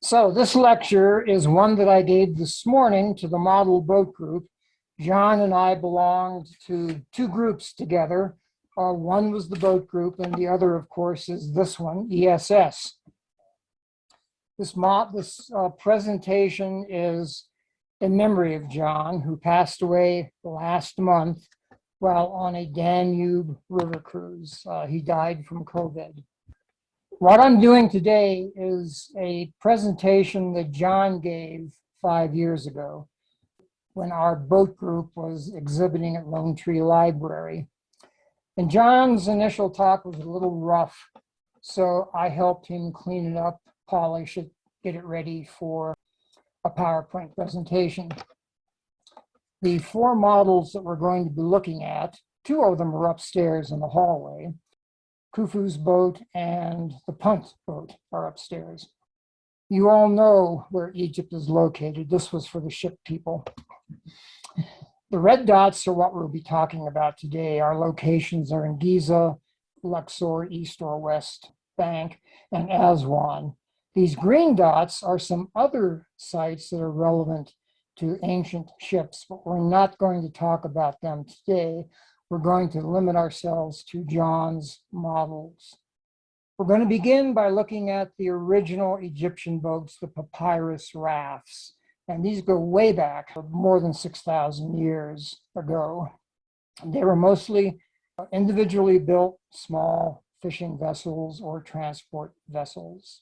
So this lecture is one that I gave this morning to the model boat group. John and I belonged to two groups together. One was the boat group, and the other, of course, is this one, ESS. This presentation is in memory of John, who passed away last month while on a Danube River cruise. He died from COVID. What I'm doing today is a presentation that John gave 5 years ago when our boat group was exhibiting at Lone Tree Library. And John's initial talk was a little rough, so I helped him clean it up, polish it, get it ready for a PowerPoint presentation. The four models that we're going to be looking at, two of them are upstairs in the hallway. Kufu's boat and the Punt boat are upstairs. You all know where Egypt is located. This was for the ship people. The red dots are what we'll be talking about today. Our locations are in Giza, Luxor, East or West Bank, and Aswan. These green dots are some other sites that are relevant to ancient ships, but we're not going to talk about them today. We're going to limit ourselves to John's models. We're going to begin by looking at the original Egyptian boats, the papyrus rafts. And these go way back, more than 6,000 years ago. They were mostly individually built small fishing vessels or transport vessels.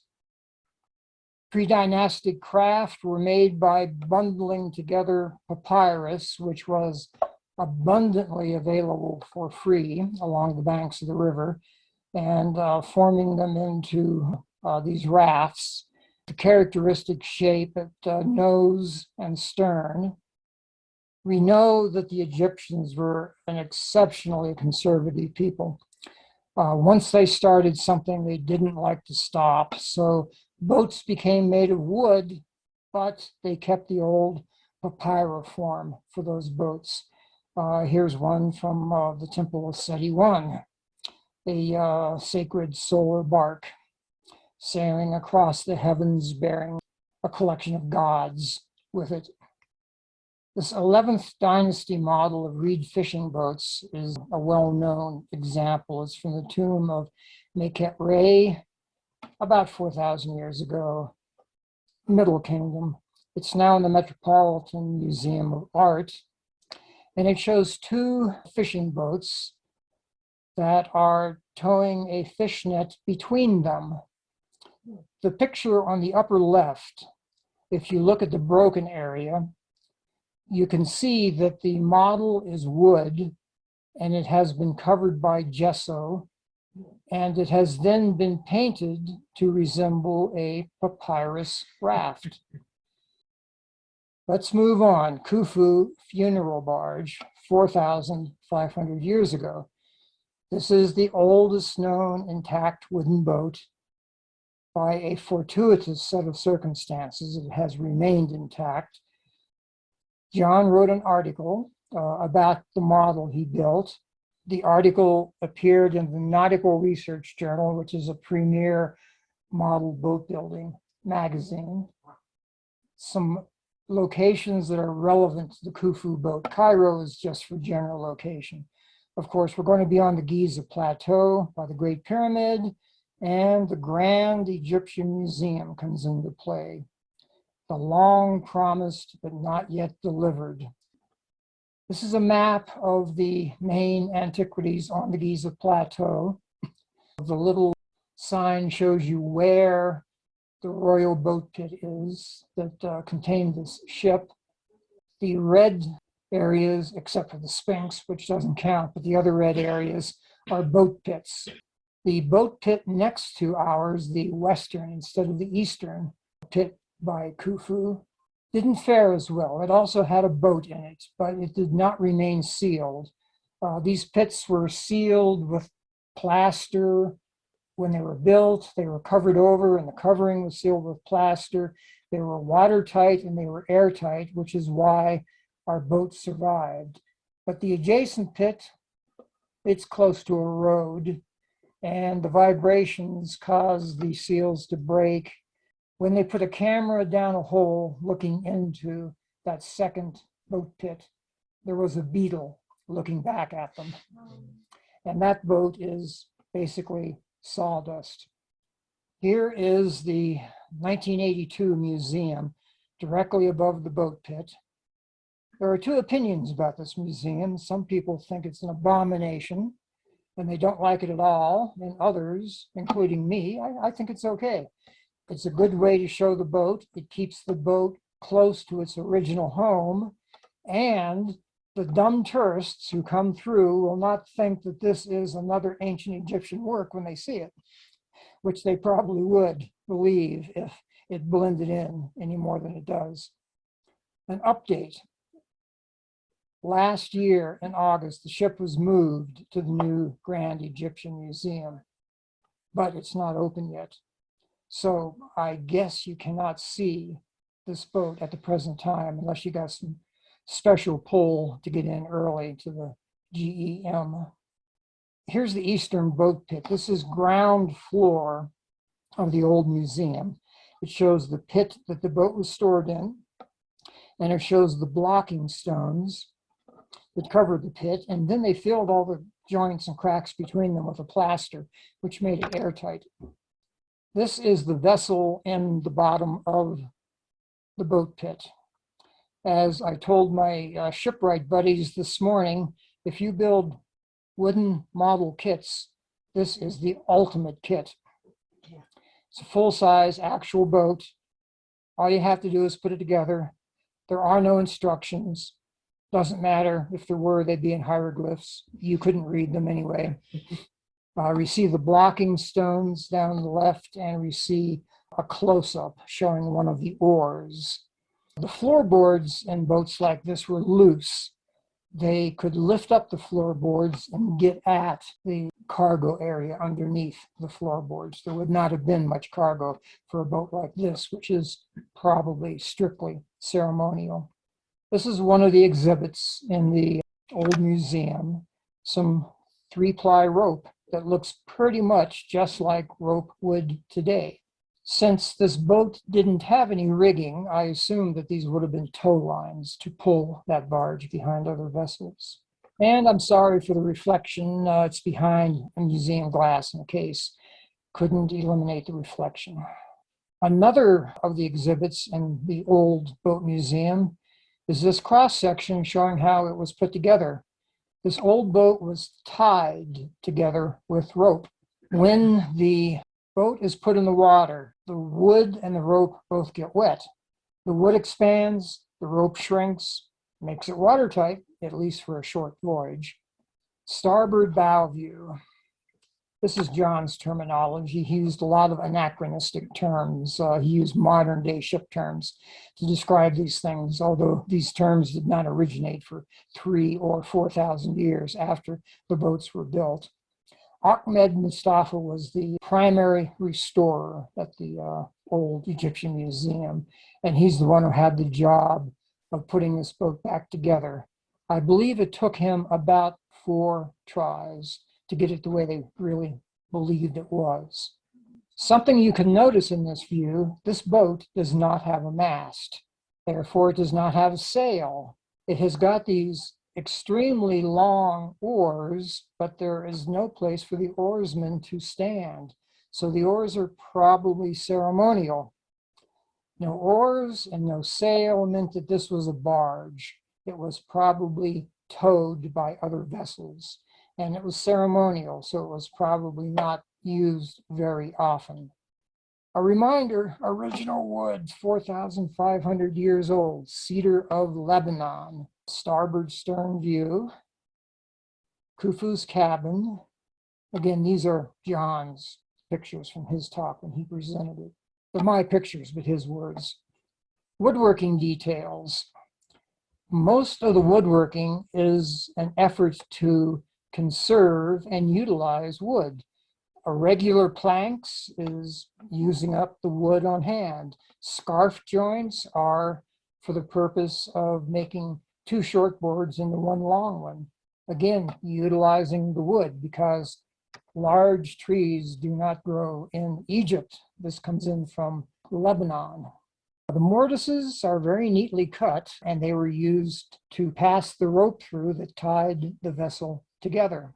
Pre-dynastic craft were made by bundling together papyrus, which was abundantly available for free along the banks of the river, and forming them into these rafts. The characteristic shape at nose and stern. We know that the Egyptians were an exceptionally conservative people. Once they started something, they didn't like to stop. So boats became made of wood, but they kept the old papyriform for those boats. Here's one from the Temple of Seti I, a sacred solar bark sailing across the heavens bearing a collection of gods with it. This 11th dynasty model of reed fishing boats is a well-known example. It's from the tomb of Meket Rey about 4,000 years ago, Middle Kingdom. It's now in the Metropolitan Museum of Art. And it shows two fishing boats that are towing a fish net between them. The picture on the upper left, if you look at the broken area, you can see that the model is wood and it has been covered by gesso, and it has then been painted to resemble a papyrus raft. Let's move on. Kufu funeral barge, 4,500 years ago. This is the oldest known intact wooden boat. By a fortuitous set of circumstances, it has remained intact. John wrote an article about the model he built. The article appeared in the Nautical Research Journal, which is a premier model boat building magazine. Some locations that are relevant to the Kufu boat. Cairo is just for general location. Of course, we're going to be on the Giza Plateau by the Great Pyramid, and the Grand Egyptian Museum comes into play. The long promised but not yet delivered. This is a map of the main antiquities on the Giza Plateau. The little sign shows you where the royal boat pit is that contained this ship. The red areas, except for the Sphinx, which doesn't count, but the other red areas are boat pits. The boat pit next to ours, the western instead of the eastern pit by Kufu, didn't fare as well. It also had a boat in it, but it did not remain sealed. These pits were sealed with plaster. When they were built, they were covered over and the covering was sealed with plaster. They were watertight and they were airtight, which is why our boat survived. But the adjacent pit, it's close to a road, and the vibrations caused the seals to break When they put a camera down a hole looking into that second boat pit, there was a beetle looking back at them. And that boat is basically sawdust. Here is the 1982 museum directly above the boat pit. There are two opinions about this museum. Some people think it's an abomination and they don't like it at all. And others, including me, I think it's okay. It's a good way to show the boat. It keeps the boat close to its original home. And the dumb tourists who come through will not think that this is another ancient Egyptian work when they see it, which they probably would believe if it blended in any more than it does. An update. Last year in August, the ship was moved to the new Grand Egyptian Museum, but it's not open yet. So I guess you cannot see this boat at the present time unless you got some special pull to get in early to the GEM. Here's the eastern boat pit. This is ground floor of the old museum. It shows the pit that the boat was stored in, and it shows the blocking stones that covered the pit, and then they filled all the joints and cracks between them with a plaster, which made it airtight. This is the vessel in the bottom of the boat pit. As I told my shipwright buddies this morning, if you build wooden model kits, this is the ultimate kit. It's a full-size actual boat. All you have to do is put it together. There are no instructions. Doesn't matter if there were, they'd be in hieroglyphs. You couldn't read them anyway. We see the blocking stones down the left, and we see a close-up showing one of the oars. The floorboards in boats like this were loose. They could lift up the floorboards and get at the cargo area underneath the floorboards. There would not have been much cargo for a boat like this, which is probably strictly ceremonial. This is one of the exhibits in the old museum, some 3-ply rope that looks pretty much just like rope would today. Since this boat didn't have any rigging, I assumed that these would have been tow lines to pull that barge behind other vessels. And I'm sorry for the reflection. It's behind a museum glass in a case. Couldn't eliminate the reflection. Another of the exhibits in the old boat museum is this cross-section showing how it was put together. This old boat was tied together with rope. When the boat is put in the water, the wood and the rope both get wet. The wood expands, the rope shrinks, makes it watertight, at least for a short voyage. Starboard bow view. This is John's terminology. He used a lot of anachronistic terms. He used modern day ship terms to describe these things, although these terms did not originate for 3,000 or 4,000 years after the boats were built. Ahmed Mustafa was the primary restorer at the old Egyptian museum, and he's the one who had the job of putting this boat back together. I believe it took him about 4 tries to get it the way they really believed it was. Something you can notice in this view, this boat does not have a mast. Therefore, it does not have a sail. It has got these extremely long oars, but there is no place for the oarsmen to stand. So the oars are probably ceremonial. No oars and no sail meant that this was a barge. It was probably towed by other vessels. And it was ceremonial, so it was probably not used very often. A reminder, original wood, 4,500 years old, cedar of Lebanon, starboard stern view, Kufu's cabin. Again, these are John's pictures from his talk when he presented it. They're my pictures, but his words. Woodworking details. Most of the woodworking is an effort to conserve and utilize wood. Irregular planks is using up the wood on hand. Scarf joints are for the purpose of making 2 short boards into 1 long one. Again, utilizing the wood because large trees do not grow in Egypt. This comes in from Lebanon. The mortises are very neatly cut, and they were used to pass the rope through that tied the vessel together.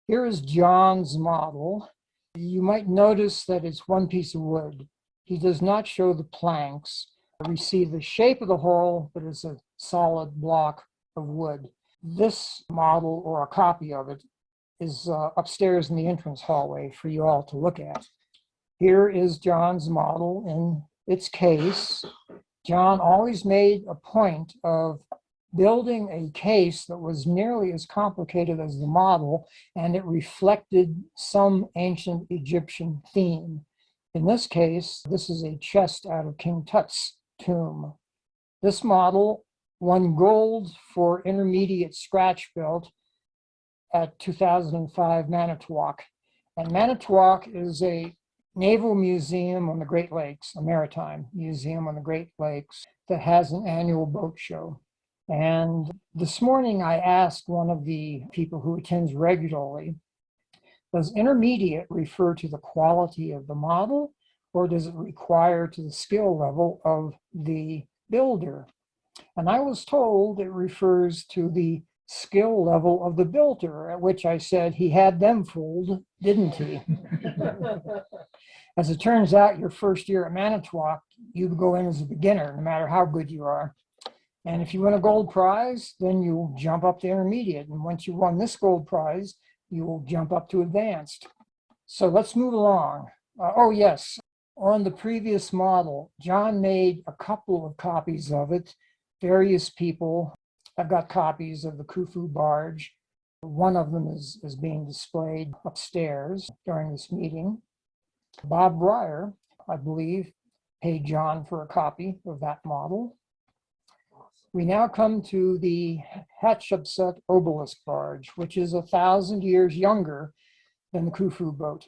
Here is John's model. You might notice that it's one piece of wood. He does not show the planks. We see the shape of the hull, but it's a solid block of wood. This model, or a copy of it, is upstairs in the entrance hallway for you all to look at. Here is John's model in its case. John always made a point of building a case that was nearly as complicated as the model, and it reflected some ancient Egyptian theme. In this case, this is a chest out of King Tut's tomb. This model won gold for intermediate scratch built at 2005 Manitowoc. And Manitowoc is a naval museum on the Great Lakes, a maritime museum on the Great Lakes that has an annual boat show. And this morning I asked one of the people who attends regularly, does intermediate refer to the quality of the model, or does it require to the skill level of the builder? And I was told it refers to the skill level of the builder, at which I said he had them fooled, didn't he? As it turns out, your first year at Manitowoc, you go in as a beginner, no matter how good you are. And if you win a gold prize, then you'll jump up to intermediate. And once you won this gold prize, you will jump up to advanced. So let's move along. Oh yes, on the previous model, John made a couple of copies of it. Various people have got copies of the Kufu barge. One of them is being displayed upstairs during this meeting. Bob Breyer, I believe, paid John for a copy of that model. We now come to the Hatshepsut Obelisk barge, which is 1,000 years younger than the Kufu boat.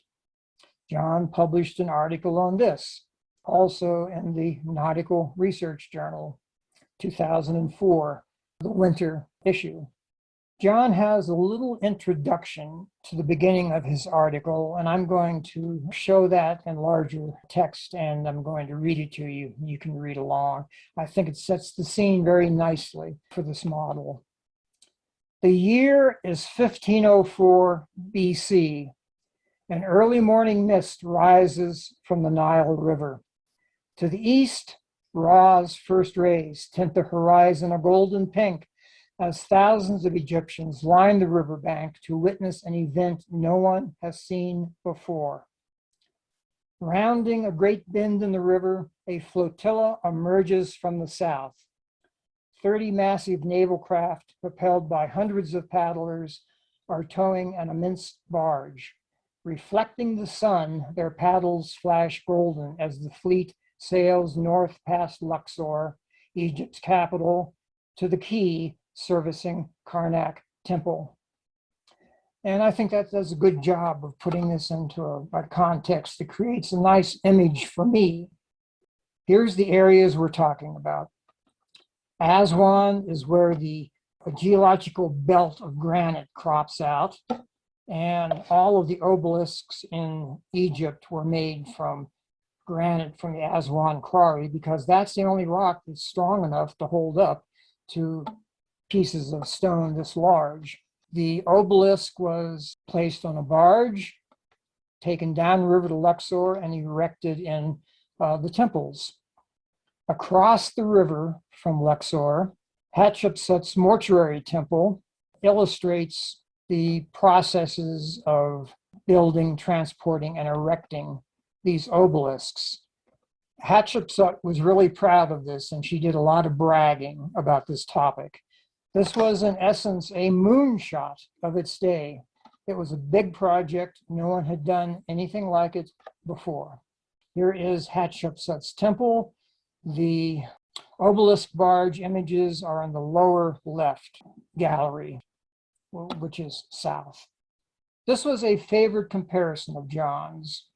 John published an article on this, also in the Nautical Research Journal, 2004, the winter issue. John has a little introduction to the beginning of his article, and I'm going to show that in larger text, and I'm going to read it to you. You can read along. I think it sets the scene very nicely for this model. The year is 1504 BC. An early morning mist rises from the Nile River. To the east, Ra's first rays tint the horizon a golden pink as thousands of Egyptians line the riverbank to witness an event no one has seen before. Rounding a great bend in the river, a flotilla emerges from the south. 30 massive naval craft, propelled by hundreds of paddlers, are towing an immense barge. Reflecting the sun, their paddles flash golden as the fleet sails north past Luxor, Egypt's capital, to the quay servicing Karnak Temple. And I think that does a good job of putting this into a context that creates a nice image for me. Here's the areas we're talking about. Aswan is where the geological belt of granite crops out, and all of the obelisks in Egypt were made from granite from the Aswan quarry, because that's the only rock that's strong enough to hold up to pieces of stone this large. The obelisk was placed on a barge, taken downriver to Luxor, and erected in the temples. Across the river from Luxor, Hatshepsut's mortuary temple illustrates the processes of building, transporting, and erecting these obelisks. Hatshepsut was really proud of this, and she did a lot of bragging about this topic. This was, in essence, a moonshot of its day. It was a big project. No one had done anything like it before. Here is Hatshepsut's temple. The obelisk barge images are in the lower left gallery, which is south. This was a favorite comparison of John's.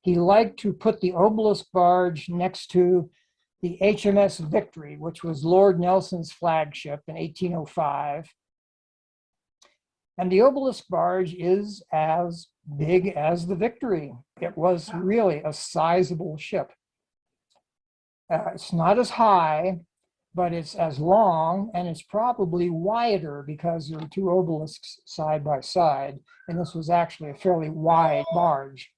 He liked to put the obelisk barge next to the HMS Victory, which was Lord Nelson's flagship in 1805. And the obelisk barge is as big as the Victory. It was really a sizable ship. It's not as high, but it's as long, and it's probably wider because there are two obelisks side by side, and this was actually a fairly wide barge.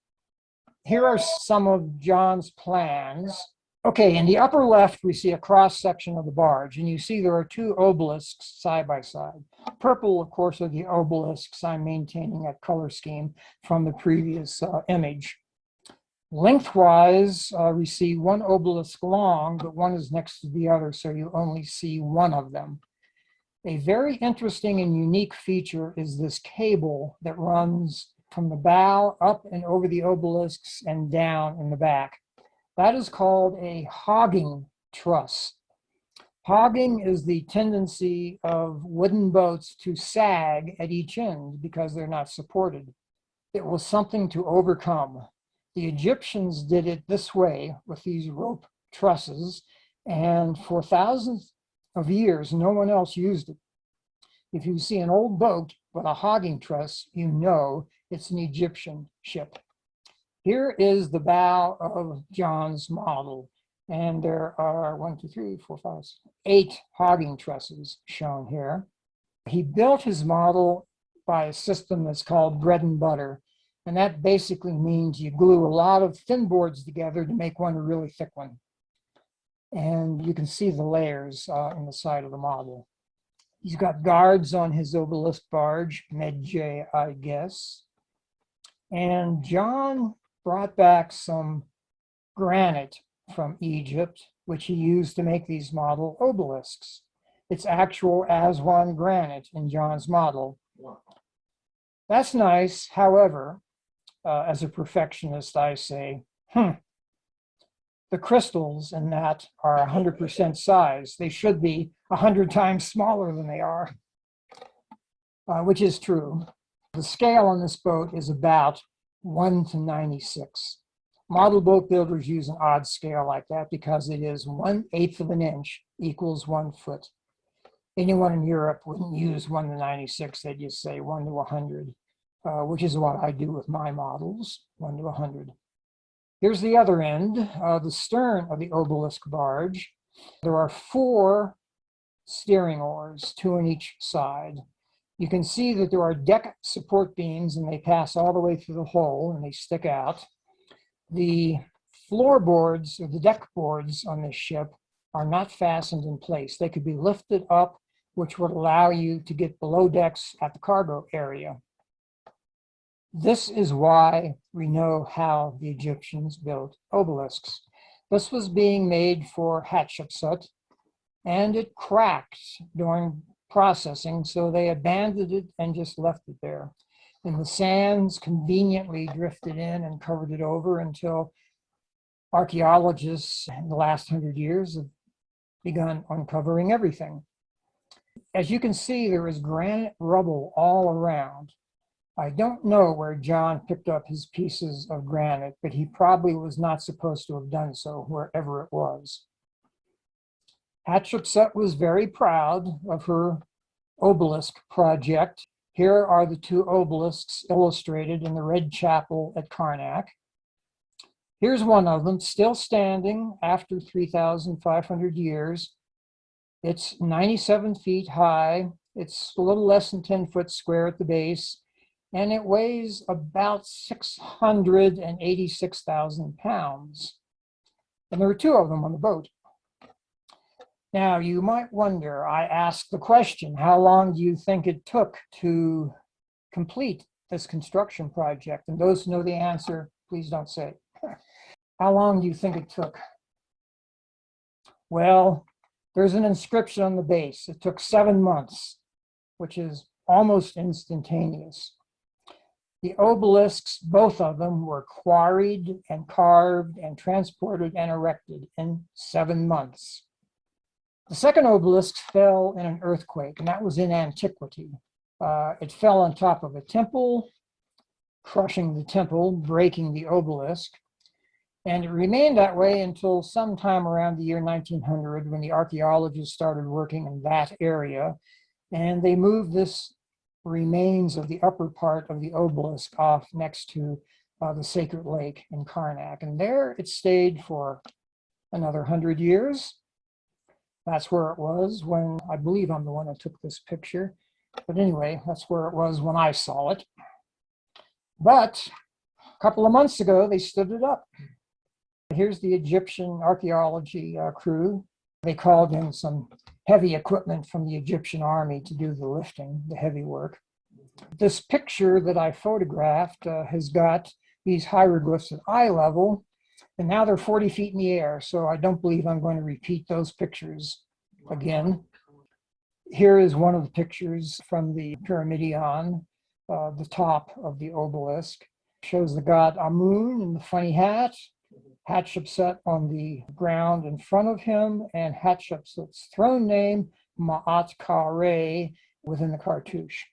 Here are some of John's plans. Okay, in the upper left, we see a cross section of the barge, and you see there are two obelisks side by side. Purple, of course, are the obelisks. I'm maintaining that color scheme from the previous image. Lengthwise, we see one obelisk long, but one is next to the other, so you only see one of them. A very interesting and unique feature is this cable that runs from the bow up and over the obelisks and down in the back. That is called a hogging truss. Hogging is the tendency of wooden boats to sag at each end because they're not supported. It was something to overcome. The Egyptians did it this way with these rope trusses, and for thousands of years, no one else used it. If you see an old boat with a hogging truss, you know it's an Egyptian ship. Here is the bow of John's model, and there are 8 hogging trusses shown here. He built his model by a system that's called bread and butter. And that basically means you glue a lot of thin boards together to make one a really thick one. And you can see the layers in the side of the model. He's got guards on his obelisk barge, Medjay, I guess. And John brought back some granite from Egypt, which he used to make these model obelisks. It's actual Aswan granite in John's model. That's nice. However, as a perfectionist, I say, the crystals in that are 100% size. They should be 100 times smaller than they are, which is true. The scale on this boat is about 1 to 96. Model boat builders use an odd scale like that because it is 1/8 of an inch equals 1 foot. Anyone in Europe wouldn't use 1 to 96, they'd just say 1 to 100. Which is what I do with my models, 1 to 100. Here's the other end, the stern of the obelisk barge. There are 4 steering oars, 2 on each side. You can see that there are deck support beams, and they pass all the way through the hole, and they stick out. The floorboards, or the deck boards on this ship, are not fastened in place. They could be lifted up, which would allow you to get below decks at the cargo area. This is why we know how the Egyptians built obelisks. This was being made for Hatshepsut, and it cracked during processing, so they abandoned it and just left it there. And the sands conveniently drifted in and covered it over until archaeologists in the last 100 years have begun uncovering everything. As you can see, there is granite rubble all around. I don't know where John picked up his pieces of granite, but he probably was not supposed to have done so wherever it was. Hatshepsut was very proud of her obelisk project. Here are the 2 obelisks illustrated in the Red Chapel at Karnak. Here's one of them, still standing after 3,500 years. It's 97 feet high. It's a little less than 10 foot square at the base, and it weighs about 686,000 pounds. And there are 2 of them on the boat. Now, you might wonder, I asked the question, how long do you think it took to complete this construction project? And those who know the answer, please don't say. How long do you think it took? Well, there's an inscription on the base. It took 7 months, which is almost instantaneous. The obelisks, both of them, were quarried and carved and transported and erected in 7 months. The second obelisk fell in an earthquake, and that was in antiquity. It fell on top of a temple, crushing the temple, breaking the obelisk. And it remained that way until sometime around the year 1900, when the archaeologists started working in that area, and they moved this remains of the upper part of the obelisk off next to the sacred lake in Karnak. And there it stayed for another 100 years. That's where it was when, I believe I'm the one that took this picture. But anyway, that's where it was when I saw it. But a couple of months ago, they stood it up. Here's the Egyptian archaeology crew. They called in some heavy equipment from the Egyptian army to do the lifting, the heavy work. This picture that I photographed has got these hieroglyphs at eye level, and now they're 40 feet in the air, so I don't believe I'm going to repeat those pictures again. Here is one of the pictures from the Pyramidion, the top of the obelisk. Shows the god Amun in the funny hat, Hatshepsut on the ground in front of him, and Hatshepsut's throne name, Ma'at Ka-Re, within the cartouche.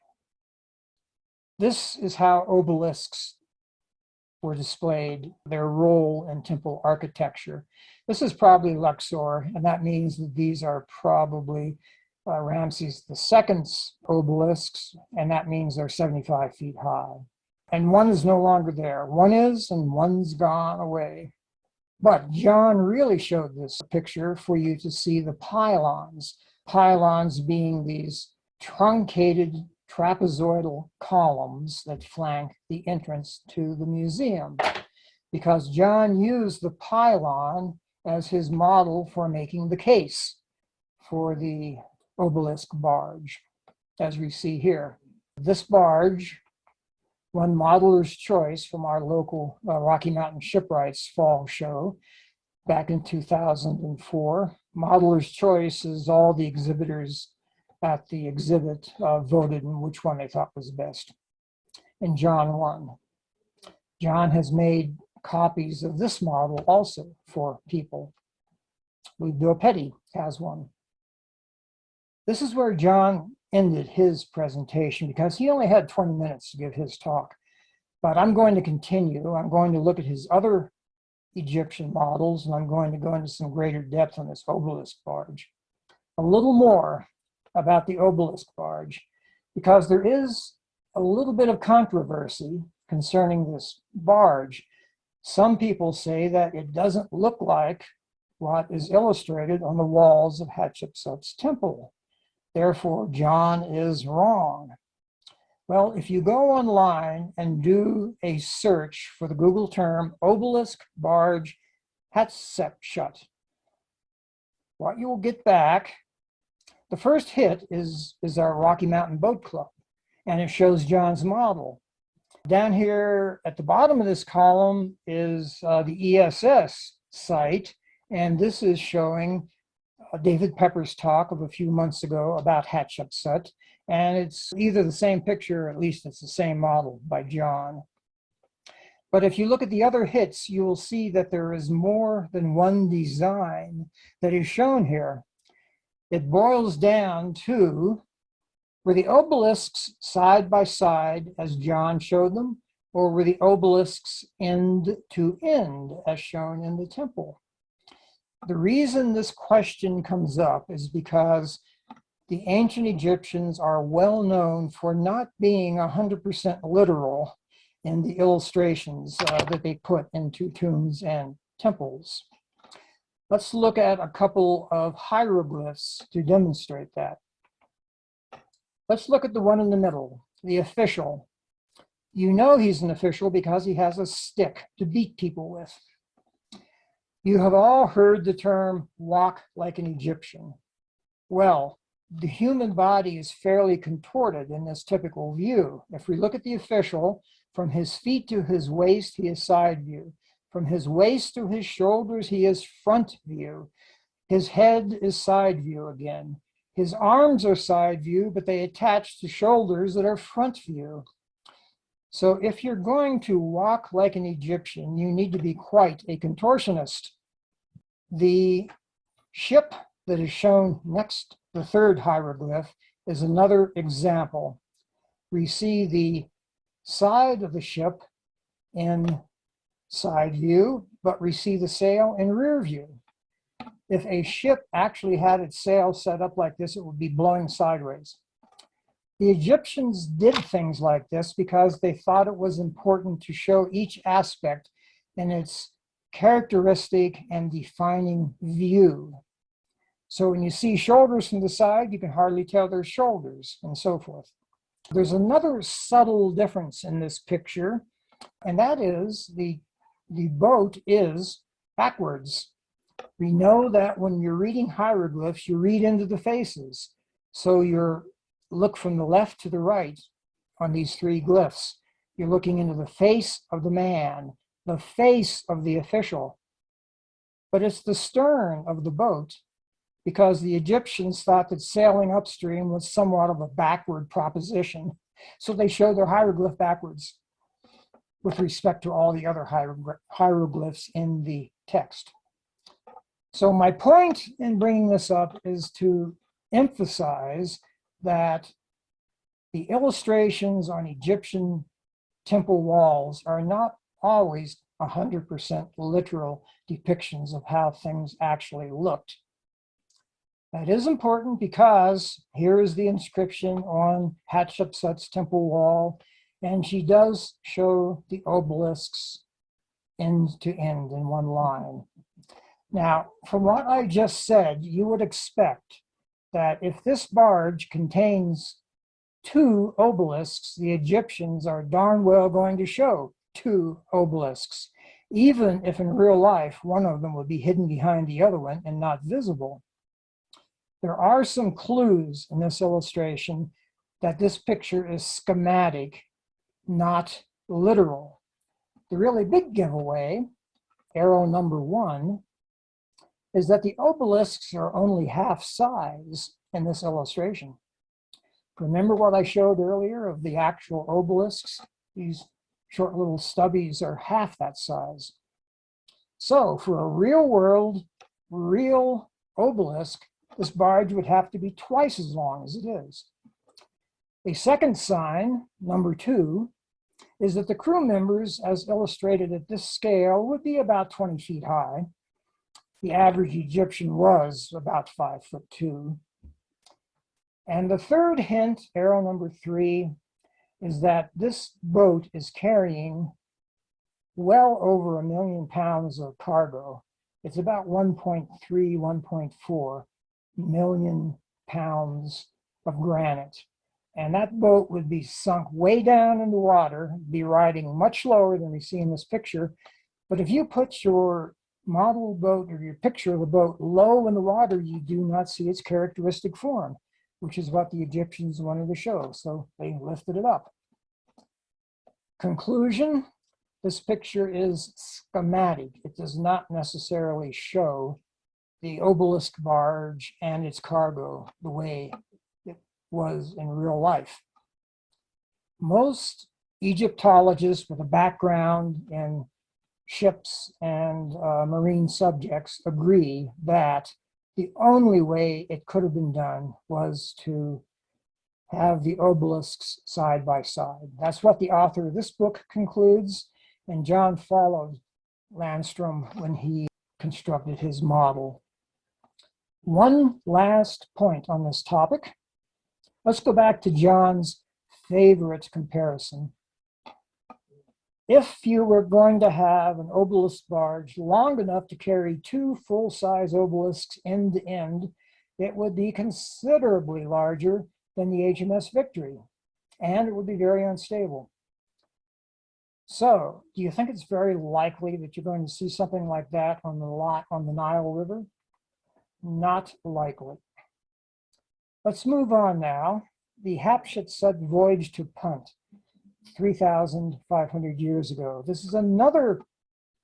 This is how obelisks were displayed, their role in temple architecture. This is probably Luxor, and that means that these are probably Ramses II's obelisks, and that means they're 75 feet high. And one is no longer there. One is, and one's gone away. But John really showed this picture for you to see the pylons. Pylons being these truncated trapezoidal columns that flank the entrance to the museum, because John used the pylon as his model for making the case for the obelisk barge, as we see here. This barge won Modeler's Choice from our local Rocky Mountain Shipwrights Fall Show back in 2004. Modeler's Choice is all the exhibitors at the exhibit voted in which one they thought was best. And John won. John has made copies of this model also for people. Guido Petty has one. This is where John ended his presentation because he only had 20 minutes to give his talk. But I'm going to continue. I'm going to look at his other Egyptian models, and I'm going to go into some greater depth on this obelisk barge. A little more about the obelisk barge, because there is a little bit of controversy concerning this barge. Some people say that it doesn't look like what is illustrated on the walls of Hatshepsut's temple. Therefore, John is wrong. Well, if you go online and do a search for the Google term obelisk barge Hatshepsut, what you will get back, the first hit is our Rocky Mountain Boat Club, and it shows John's model. Down here at the bottom of this column is the ESS site, and this is showing David Pepper's talk of a few months ago about Hatshepsut, and it's either the same picture, or at least it's the same model by John. But if you look at the other hits, you will see that there is more than one design that is shown here. It boils down to, were the obelisks side by side as John showed them, or were the obelisks end to end as shown in the temple? The reason this question comes up is because the ancient Egyptians are well known for not being 100% literal in the illustrations that they put into tombs and temples. Let's look at a couple of hieroglyphs to demonstrate that. Let's look at the one in the middle, the official. You know he's an official because he has a stick to beat people with. You have all heard the term walk like an Egyptian. Well, the human body is fairly contorted in this typical view. If we look at the official, from his feet to his waist, he is side view. From his waist to his shoulders, he is front view. His head is side view again. His arms are side view, but they attach to shoulders that are front view. So if you're going to walk like an Egyptian, you need to be quite a contortionist. The ship that is shown next, the third hieroglyph, is another example. We see the side of the ship in side view, but we see the sail in rear view. If a ship actually had its sail set up like this, it would be blowing sideways. The Egyptians did things like this because they thought it was important to show each aspect in its characteristic and defining view. So when you see shoulders from the side, you can hardly tell they're shoulders, and so forth. There's another subtle difference in this picture, and that is the boat is backwards. We know that when you're reading hieroglyphs, you read into the faces. So you look from the left to the right on these three glyphs. You're looking into the face of the man, the face of the official. But it's the stern of the boat, because the Egyptians thought that sailing upstream was somewhat of a backward proposition. So they show their hieroglyph backwards with respect to all the other hieroglyphs in the text. So my point in bringing this up is to emphasize that the illustrations on Egyptian temple walls are not always 100% literal depictions of how things actually looked. That is important because here is the inscription on Hatshepsut's temple wall, and she does show the obelisks end to end in one line. Now, from what I just said, you would expect that if this barge contains two obelisks, the Egyptians are darn well going to show two obelisks, even if in real life one of them would be hidden behind the other one and not visible. There are some clues in this illustration that this picture is schematic, not literal. The really big giveaway, arrow number 1, is that the obelisks are only half size in this illustration. Remember what I showed earlier of the actual obelisks? These short little stubbies are half that size. So for a real world, real obelisk, this barge would have to be twice as long as it is. A second sign, number 2, is that the crew members, as illustrated at this scale, would be about 20 feet high. The average Egyptian was about 5'2". And the third hint, arrow number 3, is that this boat is carrying well over 1 million pounds of cargo. It's about 1.3, 1.4 million pounds of granite. And that boat would be sunk way down in the water, be riding much lower than we see in this picture. But if you put your model boat or your picture of the boat low in the water, you do not see its characteristic form, which is what the Egyptians wanted to show. So they lifted it up. Conclusion, this picture is schematic. It does not necessarily show the obelisk barge and its cargo the way it was in real life. Most Egyptologists with a background in ships and marine subjects agree that the only way it could have been done was to have the obelisks side by side. That's what the author of this book concludes, and John followed Landstrom when he constructed his model. One last point on this topic. Let's go back to John's favorite comparison. If you were going to have an obelisk barge long enough to carry 2 full-size obelisks end to end, it would be considerably larger than the HMS Victory, and it would be very unstable. So, do you think it's very likely that you're going to see something like that on the Nile River? Not likely. Let's move on now. The Hatshepsut Voyage to Punt, 3,500 years ago. This is another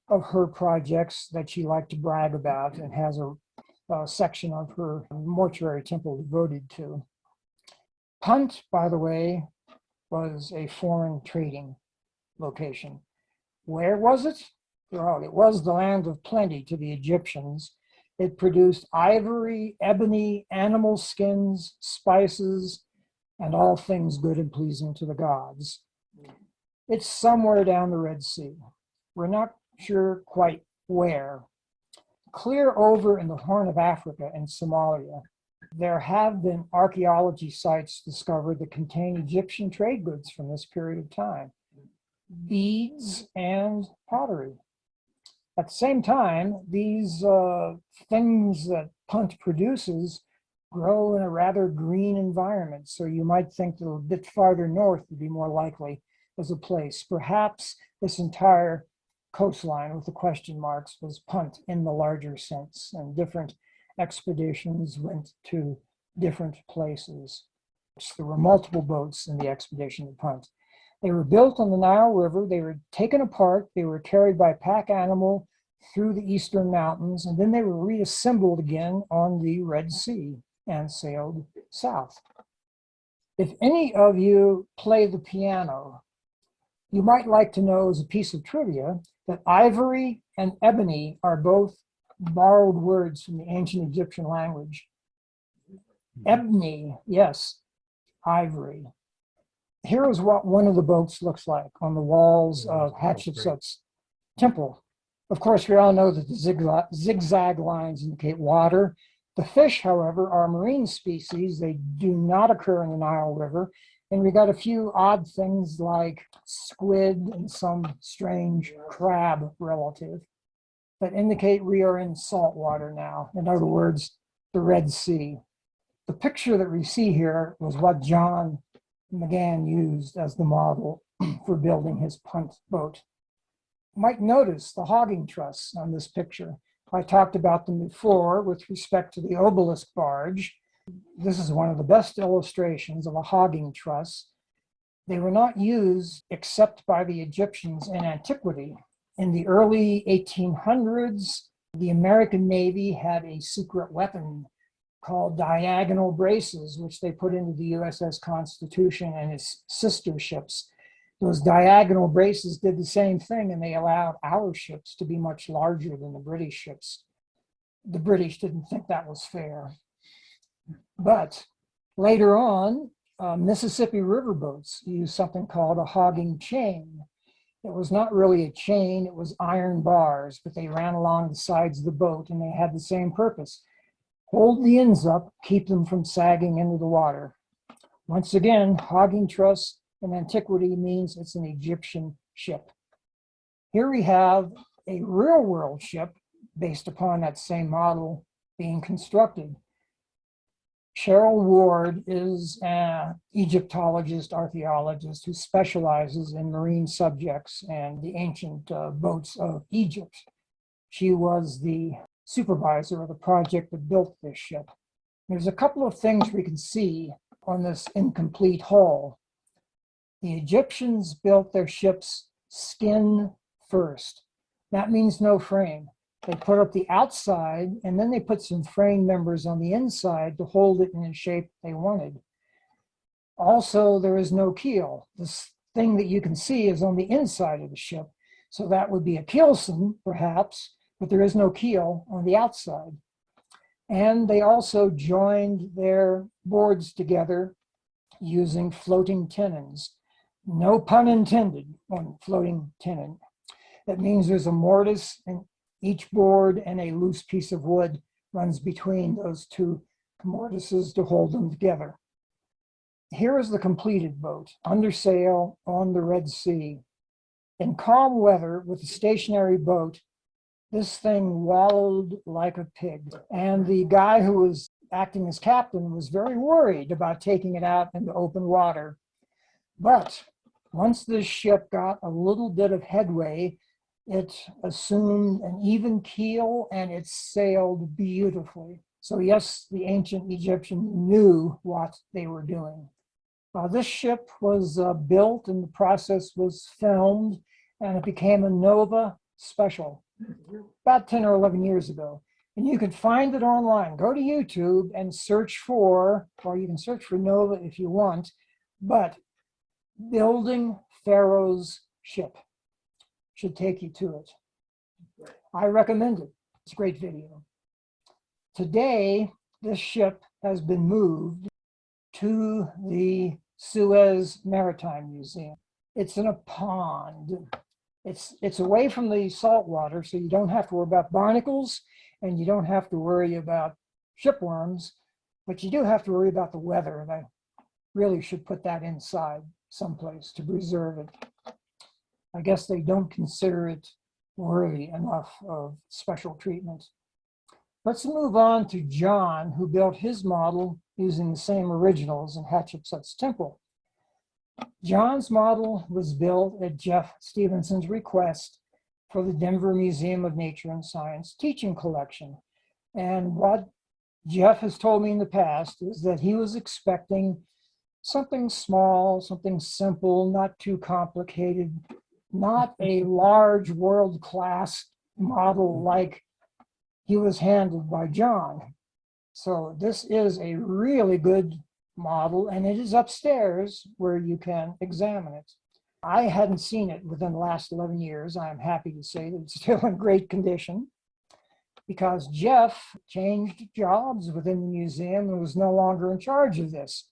of her projects that she liked to brag about and has a section of her mortuary temple devoted to. Punt, by the way, was a foreign trading location. Where was it? Well, it was the land of plenty to the Egyptians. It produced ivory, ebony, animal skins, spices, and all things good and pleasing to the gods. It's somewhere down the Red Sea. We're not sure quite where. Clear over in the Horn of Africa and Somalia, there have been archaeology sites discovered that contain Egyptian trade goods from this period of time, beads and pottery. At the same time, these things that Punt produces grow in a rather green environment. So you might think that a bit farther north would be more likely as a place. Perhaps this entire coastline with the question marks was Punt in the larger sense, and different expeditions went to different places. There were multiple boats in the expedition to Punt. They were built on the Nile River. They were taken apart. They were carried by pack animal through the eastern mountains, and then they were reassembled again on the Red Sea and sailed south. If any of you play the piano, you might like to know as a piece of trivia that ivory and ebony are both borrowed words from the ancient Egyptian language. Ebony, yes, ivory. Here is what one of the boats looks like on the walls of Hatshepsut's temple. Of course, we all know that the zigzag lines indicate water. The fish, however, are marine species. They do not occur in the Nile River. And we got a few odd things like squid and some strange crab relative that indicate we are in salt water now. In other words, the Red Sea. The picture that we see here was what John McGann used as the model for building his Punt boat. You might notice the Hogging truss on this picture. I talked about them before with respect to the Obelisk barge. This is one of the best illustrations of a Hogging truss. They were not used except by the Egyptians in antiquity. In the early 1800s, the American Navy had a secret weapon called diagonal braces, which they put into the USS Constitution and its sister ships. Those diagonal braces did the same thing, and they allowed our ships to be much larger than the British ships. The British didn't think that was fair. But later on, Mississippi River boats used something called a hogging chain. It was not really a chain, it was iron bars, but they ran along the sides of the boat, and they had the same purpose. Hold the ends up, keep them from sagging into the water. Once again, hogging truss in antiquity means it's an Egyptian ship. Here we have a real world ship based upon that same model being constructed. Cheryl Ward is an Egyptologist, archaeologist who specializes in marine subjects and the ancient boats of Egypt. She was the supervisor of the project that built this ship. There's a couple of things we can see on this incomplete hull. The Egyptians built their ships skin first. That means no frame. They put up the outside, and then they put some frame members on the inside to hold it in the shape they wanted. Also, there is no keel. This thing that you can see is on the inside of the ship. So that would be a keelson, perhaps, but there is no keel on the outside. And they also joined their boards together using floating tenons. No pun intended on floating tenon. That means there's a mortise in each board and a loose piece of wood runs between those two mortises to hold them together. Here is the completed boat, under sail on the Red Sea. In calm weather with a stationary boat, this thing wallowed like a pig. And the guy who was acting as captain was very worried about taking it out into open water. But once this ship got a little bit of headway, it assumed an even keel and it sailed beautifully. So yes, the ancient Egyptians knew what they were doing. This ship was built and the process was filmed, and it became a Nova special about 10 or 11 years ago. And you can find it online. Go to YouTube and search for, or you can search for Nova if you want, but building Pharaoh's ship should take you to it. I recommend it. It's a great video. Today, this ship has been moved to the Suez Maritime Museum. It's in a pond. It's away from the salt water, so you don't have to worry about barnacles and you don't have to worry about shipworms, but you do have to worry about the weather, and I really should put that inside someplace to preserve it. I guess they don't consider it worthy enough of special treatment. Let's move on to John, who built his model using the same originals in Hatshepsut's temple. John's model was built at Jeff Stevenson's request for the Denver Museum of Nature and Science teaching collection. And what Jeff has told me in the past is that he was expecting something small, something simple, not too complicated, not a large world-class model like he was handed by John. So this is a really good model, and it is upstairs where you can examine it. I hadn't seen it within the last 11 years. I'm happy to say that it's still in great condition because Jeff changed jobs within the museum and was no longer in charge of this.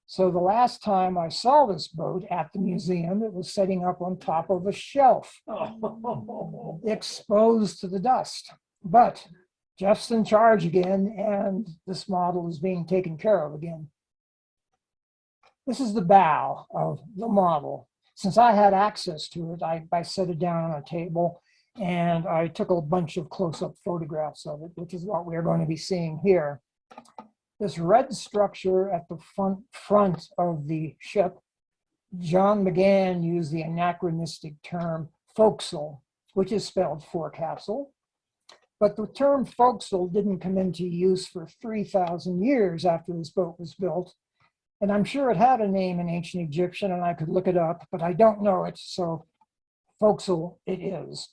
So the last time I saw this boat at the museum, it was setting up on top of a shelf, exposed to the dust. But Jeff's in charge again, and this model is being taken care of again. This is the bow of the model. Since I had access to it, I set it down on a table and I took a bunch of close-up photographs of it, which is what we're going to be seeing here. This red structure at the front of the ship, John McGann used the anachronistic term forecastle, which is spelled forecastle. But the term forecastle didn't come into use for 3,000 years after this boat was built. And I'm sure it had a name in ancient Egyptian, and I could look it up, but I don't know it, so forecastle it is.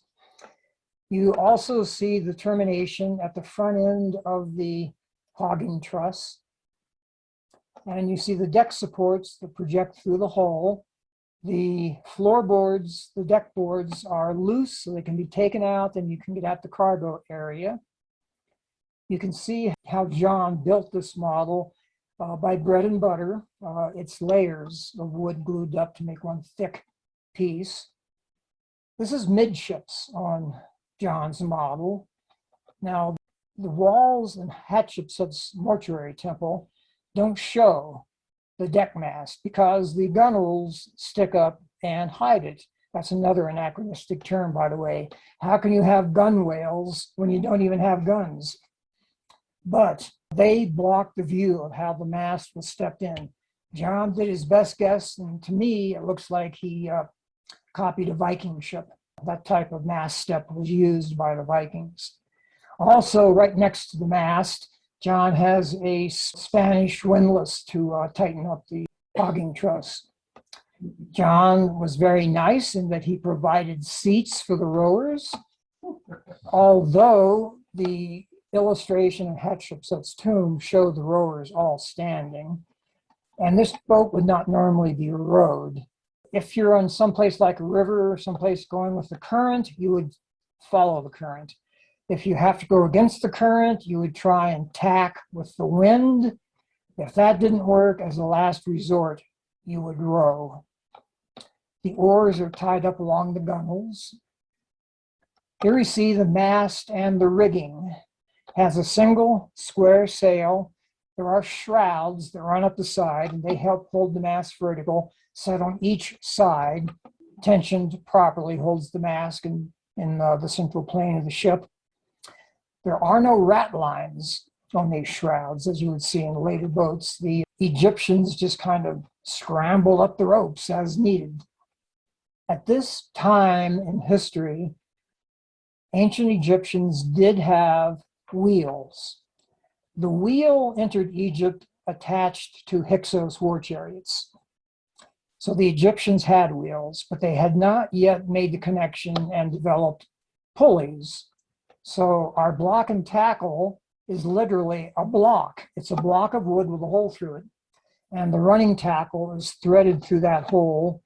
You also see the termination at the front end of the hogging truss. And you see the deck supports that project through the hole. The floorboards, the deck boards are loose, so they can be taken out and you can get at the cargo area. You can see how John built this model by bread and butter. It's layers of wood glued up to make one thick piece. This is midships on John's model. Now, the walls in Hatshepsut's mortuary temple don't show the deck mast because the gunwales stick up and hide it. That's another anachronistic term, by the way. How can you have gunwales when you don't even have guns? But they block the view of how the mast was stepped in. John did his best guess, and to me, it looks like he copied a Viking ship. That type of mast step was used by the Vikings. Also, right next to the mast, John has a Spanish windlass to tighten up the hogging truss. John was very nice in that he provided seats for the rowers, although the illustration in Hatshepsut's tomb showed the rowers all standing. And this boat would not normally be rowed. If you're on someplace like a river or someplace going with the current, you would follow the current. If you have to go against the current, you would try and tack with the wind. If that didn't work, as a last resort, you would row. The oars are tied up along the gunwales. Here we see the mast and the rigging. It has a single square sail. There are shrouds that run up the side, and they help hold the mast vertical, set on each side. Tensioned properly holds the mast in the central plane of the ship. There are no rat lines on these shrouds, as you would see in later boats. The Egyptians just kind of scramble up the ropes as needed. At this time in history, ancient Egyptians did have wheels. The wheel entered Egypt attached to Hyksos war chariots. So the Egyptians had wheels, but they had not yet made the connection and developed pulleys. So our block and tackle is literally a block. It's a block of wood with a hole through it. And the running tackle is threaded through that hole.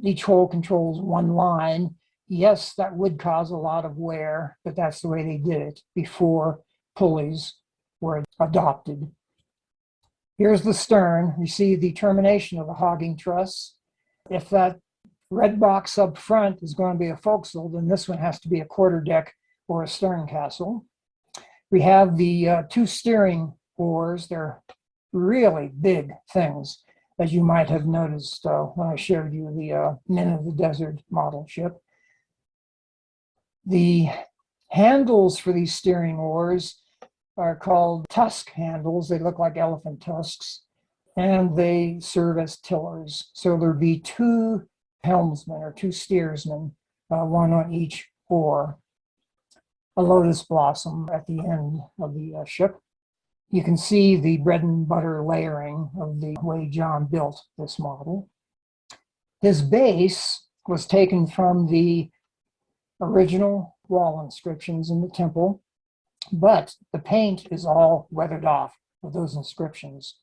Each hole controls one line. Yes, that would cause a lot of wear, but that's the way they did it before pulleys were adopted. Here's the stern. You see the termination of the hogging truss. If that red box up front is going to be a forecastle, then this one has to be a quarterdeck or a stern castle. We have the two steering oars. They're really big things, as you might have noticed when I showed you the Men of the Desert model ship. The handles for these steering oars are called tusk handles. They look like elephant tusks, and they serve as tillers. So there'd be two helmsmen or two steersmen, one on each oar. A lotus blossom at the end of the ship. You can see the bread and butter layering of the way John built this model. His base was taken from the original wall inscriptions in the temple, but the paint is all weathered off of those inscriptions.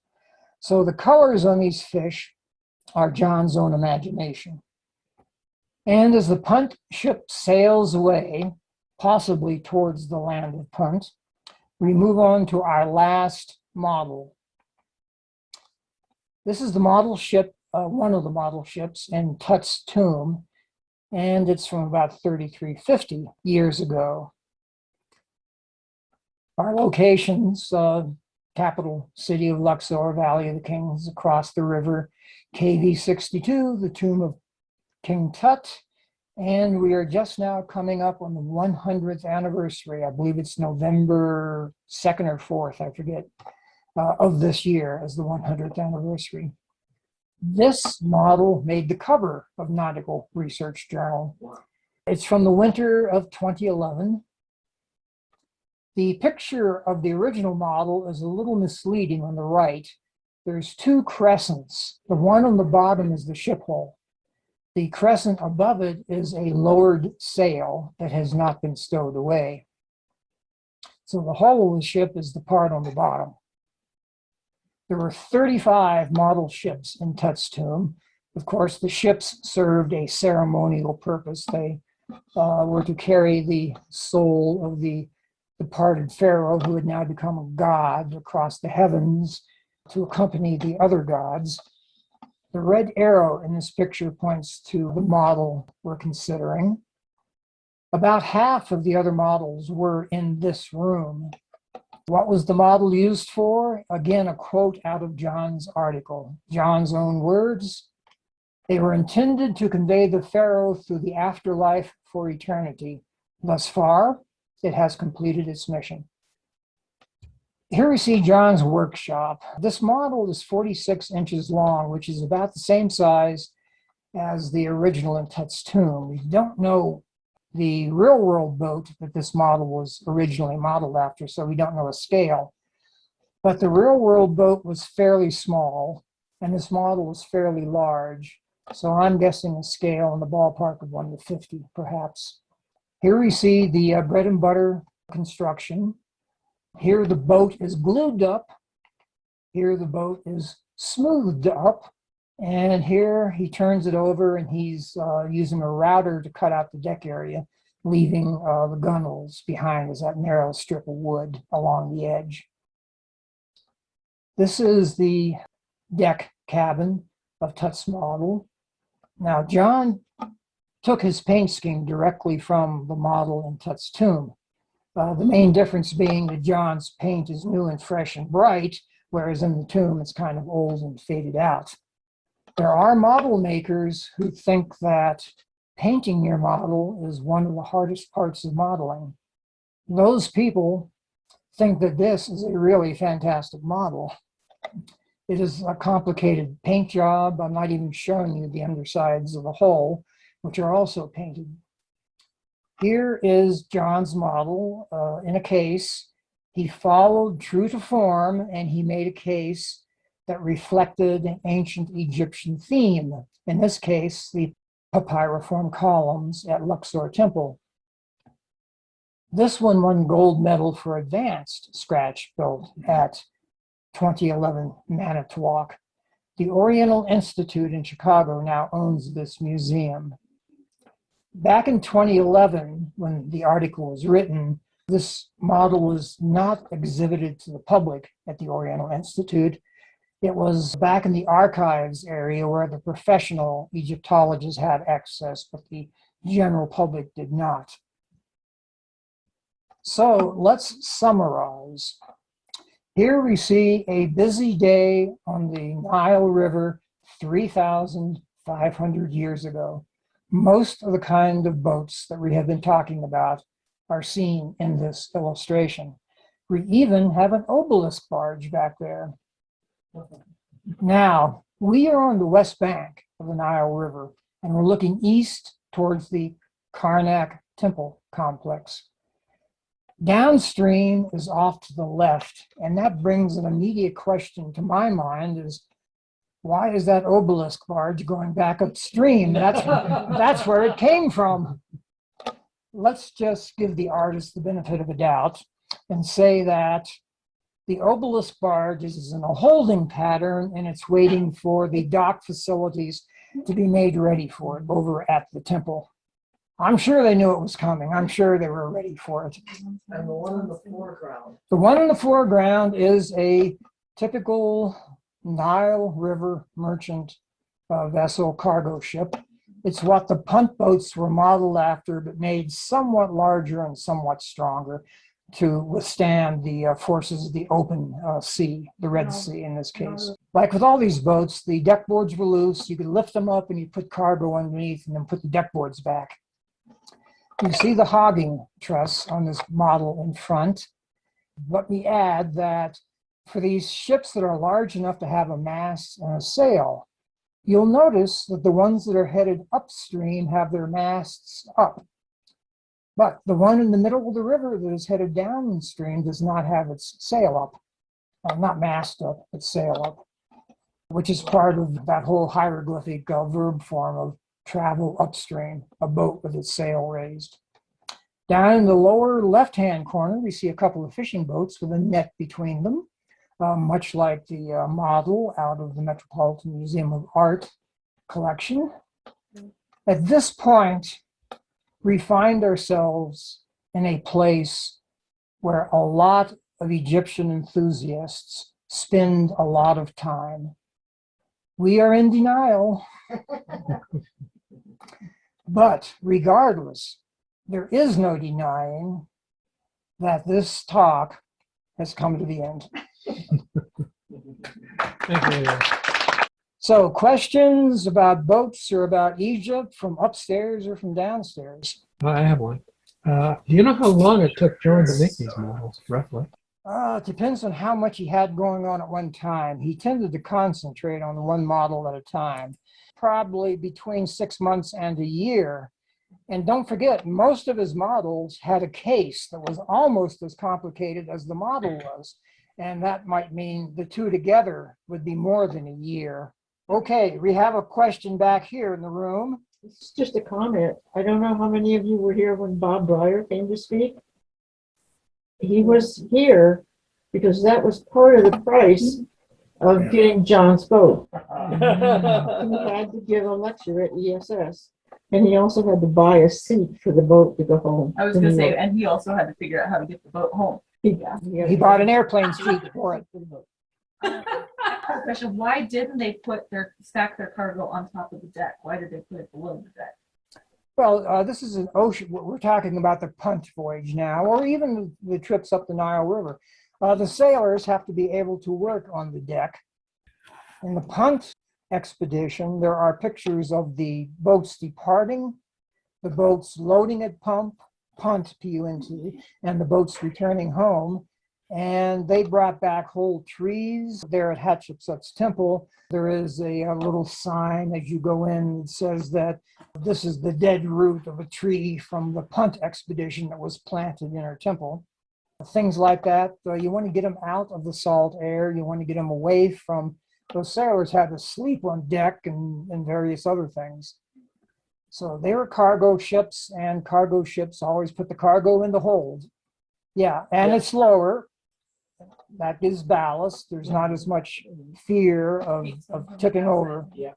So the colors on these fish are John's own imagination. And as the Punt ship sails away, possibly towards the land of Punt, we move on to our last model. This is the model ship, one of the model ships in Tut's tomb, and it's from about 3350 years ago. Our locations, capital city of Luxor, Valley of the Kings, across the river, KV 62, the tomb of King Tut, and we are just now coming up on the 100th anniversary. I believe it's November 2nd or 4th, I forget, of this year as the 100th anniversary. This model made the cover of Nautical Research Journal. It's from the winter of 2011. The picture of the original model is a little misleading on the right. There's two crescents. The one on the bottom is the ship hull. The crescent above it is a lowered sail that has not been stowed away. So the hull of the ship is the part on the bottom. There were 35 model ships in Tut's tomb. Of course, the ships served a ceremonial purpose. They were to carry the soul of the departed pharaoh, who had now become a god, across the heavens to accompany the other gods. The red arrow in this picture points to the model we're considering. About half of the other models were in this room. What was the model used for? Again, a quote out of John's article. John's own words: "They were intended to convey the pharaoh through the afterlife for eternity. Thus far, it has completed its mission." Here we see John's workshop. This model is 46 inches long, which is about the same size as the original in Tut's tomb. We don't know the real-world boat that this model was originally modeled after, so we don't know a scale. But the real-world boat was fairly small, and this model was fairly large. So I'm guessing a scale in the ballpark of 1 to 50, perhaps. Here we see the bread and butter construction. Here the boat is glued up. Here the boat is smoothed up. And here he turns it over and he's using a router to cut out the deck area, leaving the gunwales behind as that narrow strip of wood along the edge. This is the deck cabin of Tut's model. Now, John took his paint scheme directly from the model in Tut's tomb. The main difference being that John's paint is new and fresh and bright, whereas in the tomb it's kind of old and faded out. There are model makers who think that painting your model is one of the hardest parts of modeling. Those people think that this is a really fantastic model. It is a complicated paint job. I'm not even showing you the undersides of the hull, which are also painted. Here is John's model in a case. He followed true to form, and he made a case that reflected an ancient Egyptian theme. In this case, the papyriform columns at Luxor Temple. This one won gold medal for advanced scratch built at 2011 Manitowoc. The Oriental Institute in Chicago now owns this museum. Back in 2011, when the article was written, this model was not exhibited to the public at the Oriental Institute. It was back in the archives area where the professional Egyptologists had access, but the general public did not. So let's summarize. Here we see a busy day on the Nile River 3,500 years ago. Most of the kind of boats that we have been talking about are seen in this illustration. We even have an obelisk barge back there. Now, we are on the west bank of the Nile River, and we're looking east towards the Karnak temple complex. Downstream is off to the left, and that brings an immediate question to my mind is, why is that obelisk barge going back upstream? That's where it came from. Let's just give the artist the benefit of a doubt and say that the obelisk barge is in a holding pattern and it's waiting for the dock facilities to be made ready for it over at the temple. I'm sure they knew it was coming. I'm sure they were ready for it. And the one in the foreground? The one in the foreground is a typical Nile River merchant vessel cargo ship. It's what the Punt boats were modeled after, but made somewhat larger and somewhat stronger to withstand the forces of the open sea, the Red Sea in this case. Like with all these boats, the deck boards were loose. You could lift them up and you put cargo underneath and then put the deck boards back. You see the hogging truss on this model in front. Let me add that for these ships that are large enough to have a mast and a sail, you'll notice that the ones that are headed upstream have their masts up. But the one in the middle of the river that is headed downstream does not have its sail up. Not mast up, but sail up, which is part of that whole hieroglyphic verb form of travel upstream, a boat with its sail raised. Down in the lower left-hand corner, we see a couple of fishing boats with a net between them, much like the model out of the Metropolitan Museum of Art collection. At this point, we find ourselves in a place where a lot of Egyptian enthusiasts spend a lot of time. We are in denial. But regardless, there is no denying that this talk has come to the end. Thank you. So questions about boats or about Egypt from upstairs or from downstairs? I have one. Do you know how long it took John to make these models, roughly? It depends on how much he had going on at one time. He tended to concentrate on one model at a time, probably between 6 months and a year. And don't forget, most of his models had a case that was almost as complicated as the model was. And that might mean the two together would be more than a year. Okay, we have a question back here in the room. It's just a comment. I don't know how many of you were here when Bob Breyer came to speak. He was here because that was part of the price of getting John's boat. He had to give a lecture at ESS, and he also had to buy a seat for the boat to go home. I was going to say, and he also had to figure out how to get the boat home. He bought an airplane seat for it. Question: why didn't they stack their cargo on top of the deck? Why did they put it below the deck? Well, this is an ocean. We're talking about the Punt voyage now, or even the trips up the Nile River. The sailors have to be able to work on the deck. In the Punt expedition, there are pictures of the boats departing, the boats loading at Punt, P-U-N-T, and the boats returning home. And they brought back whole trees. There at Hatshepsut's temple, there is a little sign as you go in that says that this is the dead root of a tree from the Punt expedition that was planted in her temple. Things like that. You want to get them out of the salt air. You want to get them away from, those sailors had to sleep on deck and various other things. So they were cargo ships, and cargo ships always put the cargo in the hold. Yeah, and it's lower. That gives ballast. There's not as much fear of tipping over. Yeah.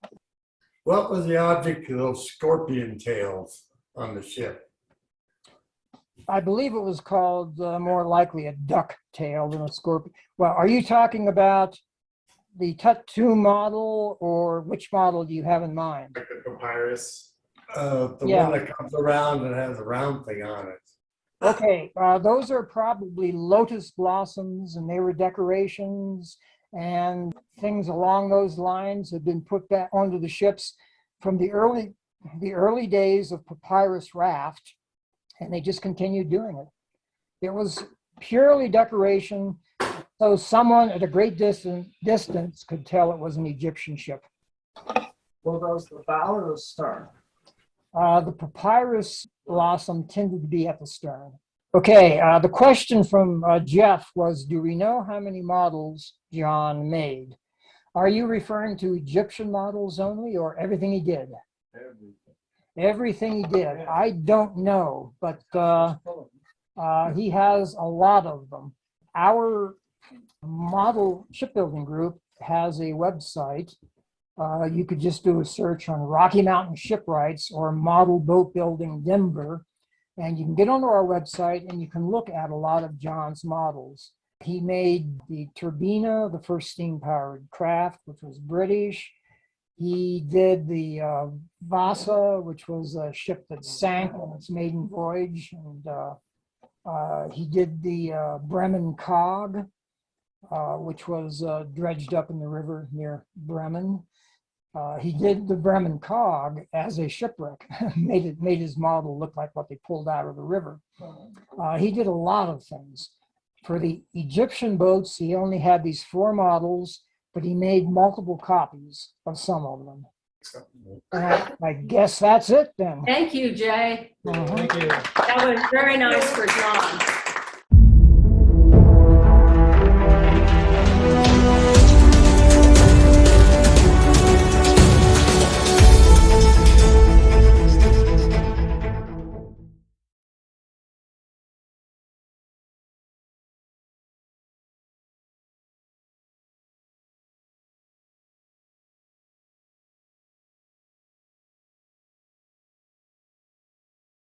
What was the object of those scorpion tails on the ship? I believe it was called more likely a duck tail than a scorpion. Well, are you talking about the Tutu model, or which model do you have in mind? Like the papyrus? The Yeah. one that comes around and has a round thing on it. Okay, those are probably lotus blossoms, and they were decorations and things along those lines have been put back onto the ships from the early the early days of papyrus raft, and they just continued doing it. It was purely decoration, so someone at a great distance could tell it was an Egyptian ship. Well, those the bow or the stern? The papyrus blossom tended to be at the stern. Okay, the question from Jeff was, do we know how many models John made? Are you referring to Egyptian models only or everything he did? Everything he did. I don't know, but he has a lot of them. Our model shipbuilding group has a website. You could just do a search on Rocky Mountain Shipwrights or Model Boat Building Denver, and you can get onto our website and you can look at a lot of John's models. He made the Turbina, the first steam-powered craft, which was British. He did the Vasa, which was a ship that sank on its maiden voyage, and he did the Bremen Cog, which was dredged up in the river near Bremen. He did the Bremen Cog as a shipwreck, made his model look like what they pulled out of the river. He did a lot of things. For the Egyptian boats, he only had these 4 models, but he made multiple copies of some of them. I guess that's it then. Thank you, Jay. Uh-huh. Thank you. That was very nice for John.